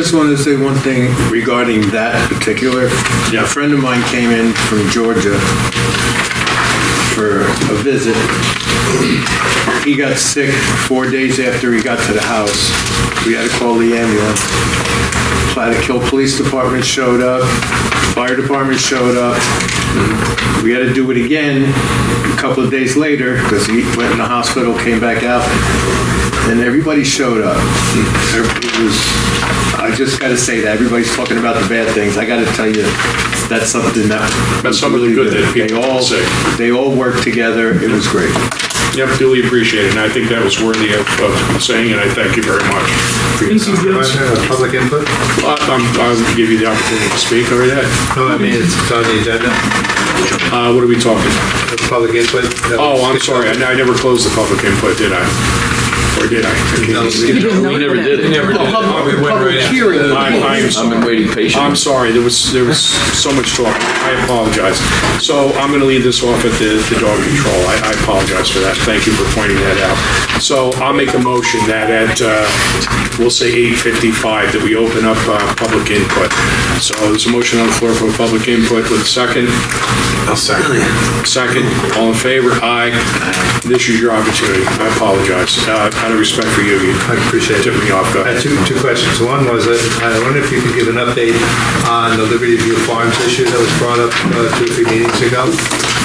just wanted to say one thing regarding that particular. Yeah. A friend of mine came in from Georgia for a visit. He got sick 4 days after he got to the house. We had to call the ambulance. Plattekill Police Department showed up. Fire Department showed up. We had to do it again a couple of days later because he went in the hospital, came back out, and everybody showed up. It was, I just got to say that. Everybody's talking about the bad things. I got to tell you, that's something That's something really good that people say. They all worked together. It was great. Yep, duly appreciated, and I think that was worthy of saying, and I thank you very much for your time. Public input? I'll give you the opportunity to speak, all right? No, I mean, it's on the agenda. What are we talking? Public input. Oh, I'm sorry, I never closed the public input, did I? Or did I? No, We never did it. Public hearing. I've been waiting patiently. I'm sorry, there was so much talk. I apologize. So I'm going to leave this off at the dog control. I apologize for that. Thank you for pointing that out. So I'll make a motion that at, we'll say 8:55, that we open up public input. So there's a motion on the floor for public input with a second. I'll second. Second, all in favor? Aye. This is your opportunity. I apologize. Out of respect for you, I appreciate it. took me off. Go I ahead. had two questions. One was, I wonder if you could give an update on the Liberty View Farms issue that was brought up 2 or 3 meetings ago,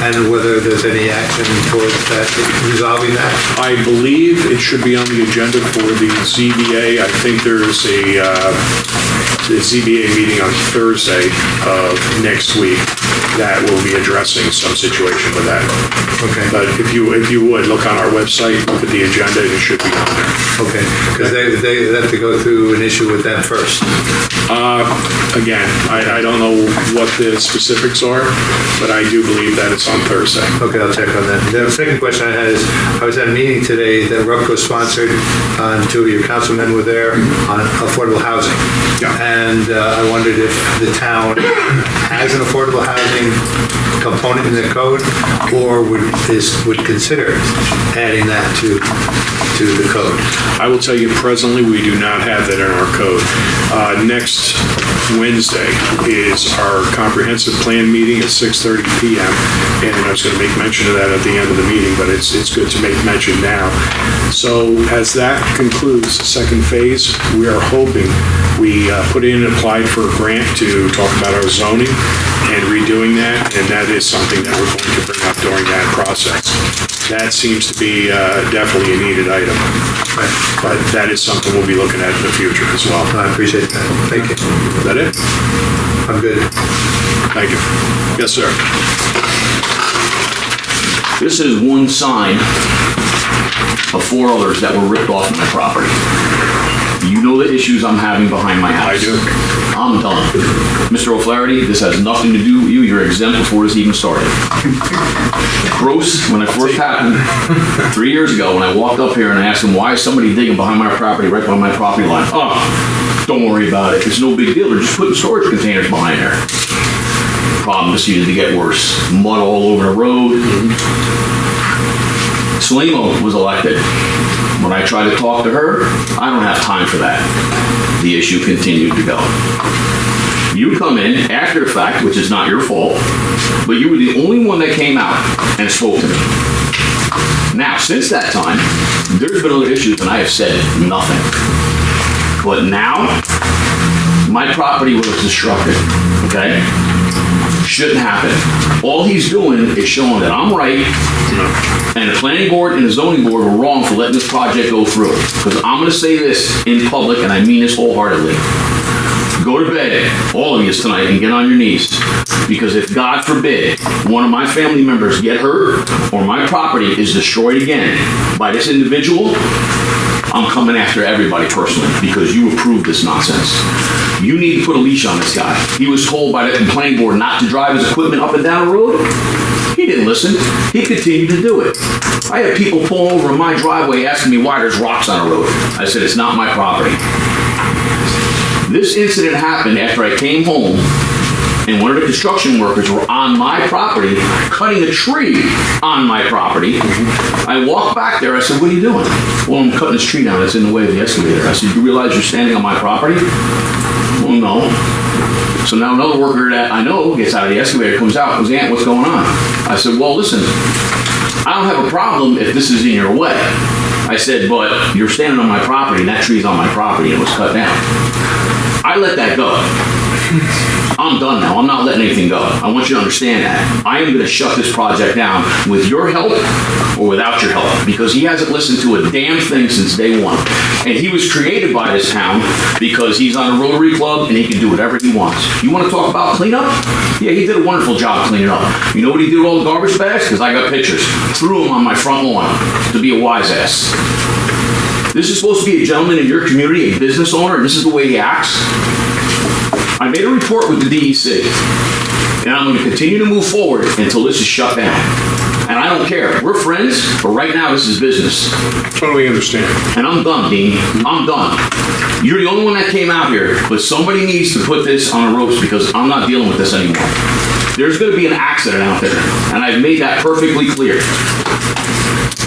and whether there's any action towards that, resolving that. I believe it should be on the agenda for the ZBA. I think there's the ZBA meeting on Thursday of next week that will be addressing some situation with that. Okay. But if you would, look on our website, look at the agenda, it should be on there. Okay, because they have to go through an issue with them first. Again, I don't know what the specifics are, but I do believe that it's on Thursday. Okay, I'll check on that. The second question I had is, I was at a meeting today that RUPCO sponsored, and 2 of your councilmen were there on affordable housing. Yeah. And I wondered if the town has an affordable housing component in the code, or would consider adding that to the code. I will tell you, presently, we do not have that in our code. Next Wednesday is our comprehensive plan meeting at 6:30 p.m. And I was going to make mention of that at the end of the meeting, but it's good to make mention now. So as that concludes the second phase, we are hoping we put in and applied for a grant to talk about our zoning and redoing that, and that is something that we're going to bring up during that process. That seems to be definitely a needed item, but that is something we'll be looking at in the future as well. I appreciate that. Thank you. Is that it? I'm good. Thank you. Yes, sir. This is one sign of 4 others that were ripped off my property. You know the issues I'm having behind my house. I do. I'm done. Mr. O'Flaherty, this has nothing to do with you. You're exempt before this even started. Gross, when it first happened 3 years ago, when I walked up here and I asked him, why is somebody digging behind my property, right by my property line? Oh, don't worry about it. It's no big deal. They're just putting storage containers behind there. Problem just seemed to get worse. Mud all over the road. Salimo was elected. When I tried to talk to her, I don't have time for that. The issue continued to go. You come in after the fact, which is not your fault, but you were the only one that came out and spoke to me. Now, since that time, there's been other issues and I have said nothing. But now, my property was destructed, okay? Shouldn't happen. All he's doing is showing that I'm right, and the planning board and the zoning board were wrong for letting this project go through. Because I'm going to say this in public, and I mean this wholeheartedly. Go to bed, all of you tonight, and get on your knees. Because if, God forbid, one of my family members get hurt, or my property is destroyed again by this individual, I'm coming after everybody personally, because you approved this nonsense. You need to put a leash on this guy. He was told by the planning board not to drive his equipment up and down the road. He didn't listen. He continued to do it. I had people pull over in my driveway asking me why there's rocks on the road. I said, it's not my property. This incident happened after I came home and one of the construction workers were on my property, cutting a tree on my property. I walked back there, I said, what are you doing? Well, I'm cutting this tree down, it's in the way of the excavator. I said, you realize you're standing on my property? Well, no. So now another worker that I know gets out of the excavator, comes out, goes, Aunt, what's going on? I said, well, listen, I don't have a problem if this is in your way. I said, but you're standing on my property, and that tree's on my property, and it was cut down. I let that go. I'm done now. I'm not letting anything go. I want you to understand that. I am going to shut this project down with your help or without your help, because he hasn't listened to a damn thing since day one. And he was created by this town because he's on a Rotary Club and he can do whatever he wants. You want to talk about cleanup? Yeah, he did a wonderful job cleaning up. You know what he did with all the garbage bags? Because I got pictures. Threw them on my front lawn to be a wise ass. This is supposed to be a gentleman in your community, a business owner, and this is the way he acts? I made a report with the DEC, and I'm going to continue to move forward until this is shut down. And I don't care. We're friends, but right now this is business. Totally understand. And I'm done, Dean. I'm done. You're the only one that came out here, but somebody needs to put this on the ropes because I'm not dealing with this anymore. There's going to be an accident out there, and I've made that perfectly clear.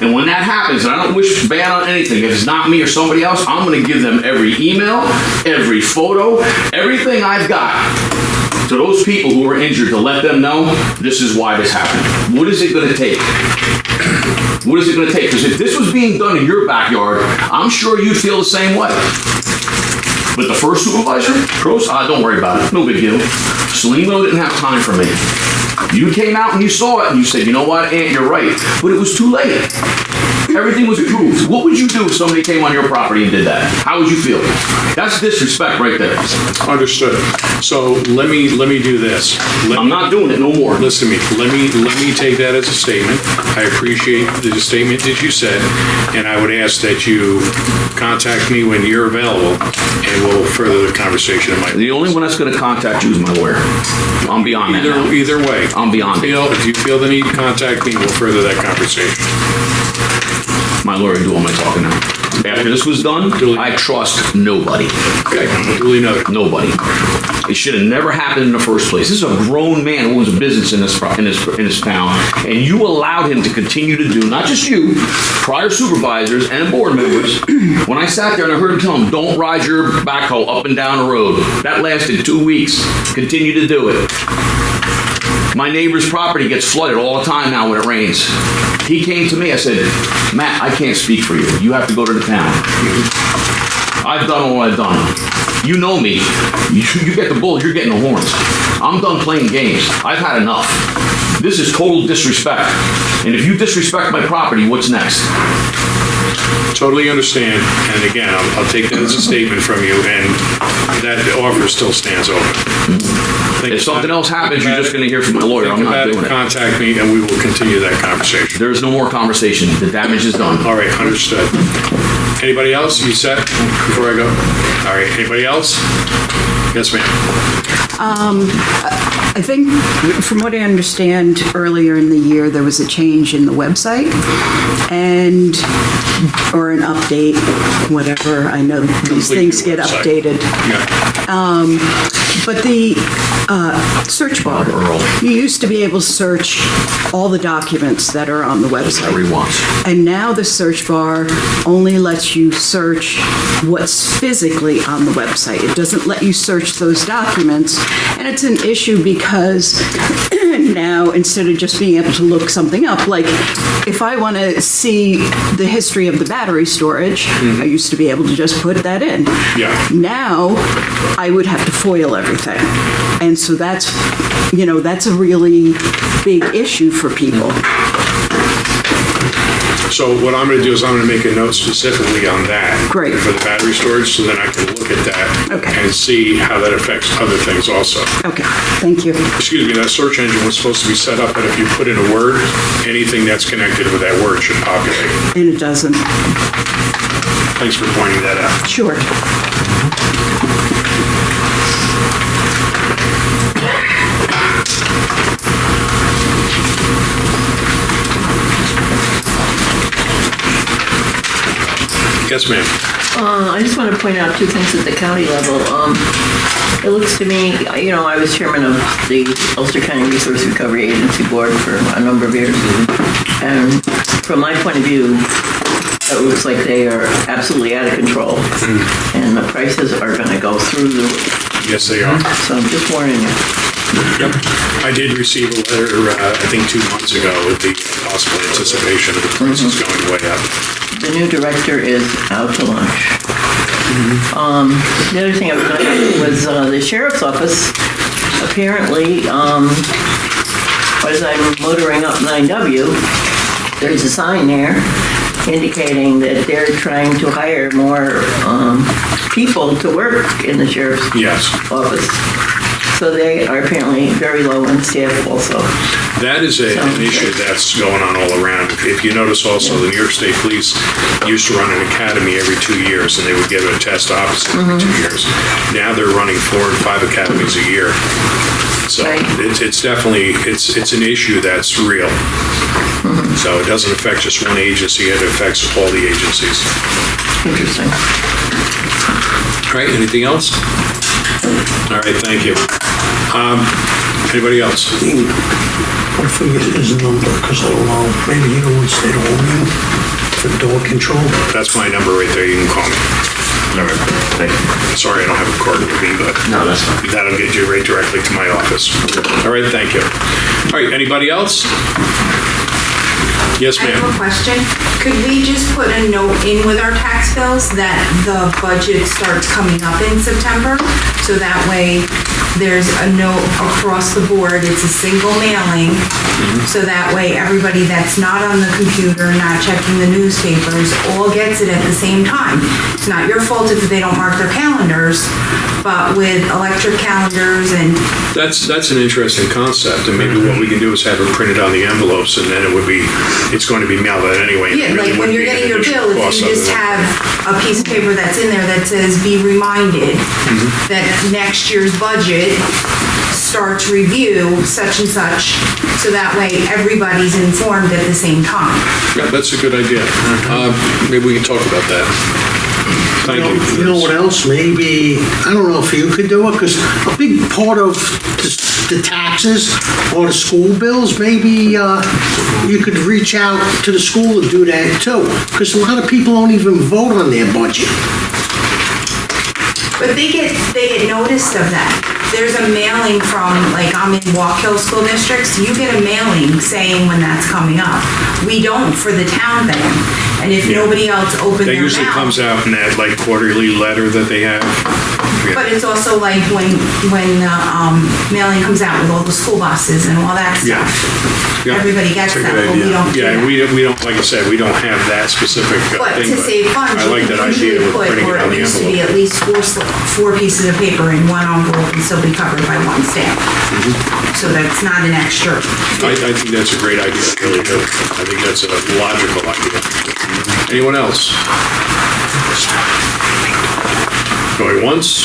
And when that happens, and I don't wish bad on anything, if it's not me or somebody else, I'm going to give them every email, every photo, everything I've got to those people who were injured to let them know this is why this happened. What is it going to take? What is it going to take? Because if this was being done in your backyard, I'm sure you'd feel the same way. But the first supervisor, don't worry about it. No big deal. Salino didn't have time for me. You came out and you saw it and you said, you know what, Aunt, you're right. But it was too late. Everything was approved. What would you do if somebody came on your property and did that? How would you feel? That's disrespect right there. Understood. So let me do this. I'm not doing it no more. Listen to me. Let me take that as a statement. I appreciate the statement that you said, and I would ask that you contact me when you're available, and we'll further the conversation. The only one that's going to contact you is my lawyer. I'm beyond that now. Either way. I'm beyond it. If you feel the need to contact me, we'll further that conversation. My lawyer will do all my talking now. After this was done, I trust nobody. Okay, duly noted. Nobody. It should have never happened in the first place. This is a grown man who owns a business in this town, and you allowed him to continue to do, not just you, prior supervisors and board members. When I sat there and I heard him tell him, don't ride your backhoe up and down the road. That lasted 2 weeks. Continue to do it. My neighbor's property gets flooded all the time now when it rains. He came to me, I said, Matt, I can't speak for you. You have to go to the town. I've done all I've done. You know me. You get the bull, you're getting the horns. I'm done playing games. I've had enough. This is total disrespect. And if you disrespect my property, what's next? Totally understand, and again, I'll take that as a statement from you, and that offer still stands open. If something else happens, you're just going to hear from my lawyer. I'm not doing it. Contact me, and we will continue that conversation. There's no more conversation. The damage is done. All right, understood. Anybody else? You set before I go? All right, anybody else? Yes, ma'am. I think, from what I understand, earlier in the year, there was a change in the website or an update, whatever. I know these things get updated. Yeah. But the search bar, you used to be able to search all the documents that are on the website. Whatever he wants. And now the search bar only lets you search what's physically on the website. It doesn't let you search those documents. And it's an issue because now, instead of just being able to look something up, like if I want to see the history of the battery storage, I used to be able to just put that in. Yeah. Now, I would have to FOIL everything. And so that's a really big issue for people. So what I'm going to do is I'm going to make a note specifically on that. Great. For the battery storage, so then I can look at that Okay. and see how that affects other things also. Okay, thank you. Excuse me, that search engine was supposed to be set up that if you put in a word, anything that's connected with that word should populate. And it doesn't. Thanks for pointing that out. Sure. Yes, ma'am. I just want to point out two things at the county level. It looks to me, I was chairman of the Ulster County Resource Recovery Agency Board for a number of years. And from my point of view, it looks like they are absolutely out of control. And the prices are going to go through the roof. Yes, they are. So I'm just warning you. Yep. I did receive a letter, I think 2 months ago, with the possible anticipation of the prices going way up. The new director is out to lunch. The other thing I was going to add was the sheriff's office. Apparently, as I'm motoring up 9W, there's a sign there indicating that they're trying to hire more people to work in the sheriff's Yes. office. So they are apparently very low on staff also. That is an issue that's going on all around. If you notice also, the New York State Police used to run an academy every 2 years, and they would give a test officer every 2 years. Now they're running 4 and 5 academies a year. So Right. it's definitely, it's an issue that's real. So it doesn't affect just one agency, it affects all the agencies. Interesting. All right, anything else? All right, thank you. Anybody else? I forget his number, because I don't know, maybe he don't stay home for dog control. That's my number right there, you can call me. All right, thank you. Sorry, I don't have a card with me, but No, that's fine. that'll get you right directly to my office. All right, thank you. All right, anybody else? Yes, I have ma'am. a question. Could we just put a note in with our tax bills that the budget starts coming up in September? So that way, there's a note across the board, it's a single mailing. So that way, everybody that's not on the computer, not checking the newspapers, all gets it at the same time. It's not your fault if they don't mark their calendars, but with electric calendars and That's an interesting concept, and maybe what we can do is have it printed on the envelopes, and then it's going to be mailed out anyway. and it yeah, really like when wouldn't you're be an getting your additional bill, if cost you other just than- have a piece of paper that's in there that says, be reminded that next year's budget starts review such and such, so that way everybody's informed at the same time. Yeah, that's a good idea. Maybe we can talk about that. Thank you. You know what else? Maybe, I don't know if you could do it, because a big part of the taxes or the school bills, maybe you could reach out to the school and do that too, because a lot of people don't even vote on their budget. But they get noticed of that. There's a mailing from, like, I'm in Walk Hill School District, so you get a mailing saying when that's coming up. We don't for the town thing. And if nobody else opened That their usually mouth. comes out in that like quarterly letter that they have. But it's also like when the mailing comes out with all the school buses and all that Yeah. stuff. Yeah. Everybody gets That's a that, good but we idea. don't do Yeah, and that. we don't, like I said, we don't have that specific But thing. to save funds, I like you that can idea usually with put, printing it or on it the used to be envelope. at least four pieces of paper in one envelope and still be covered by one stamp. Mm-hmm. So that's not an extra. I think that's a great idea, I really do. I think that's a logical idea. Anyone else? Going once,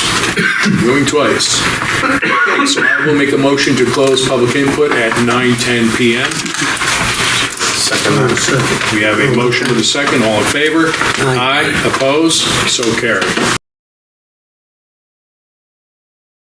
going twice. Okay, so I will make a motion to close public input at 9:10 PM. We have a motion with a second, all in favor? Aye. Opposed? So carried.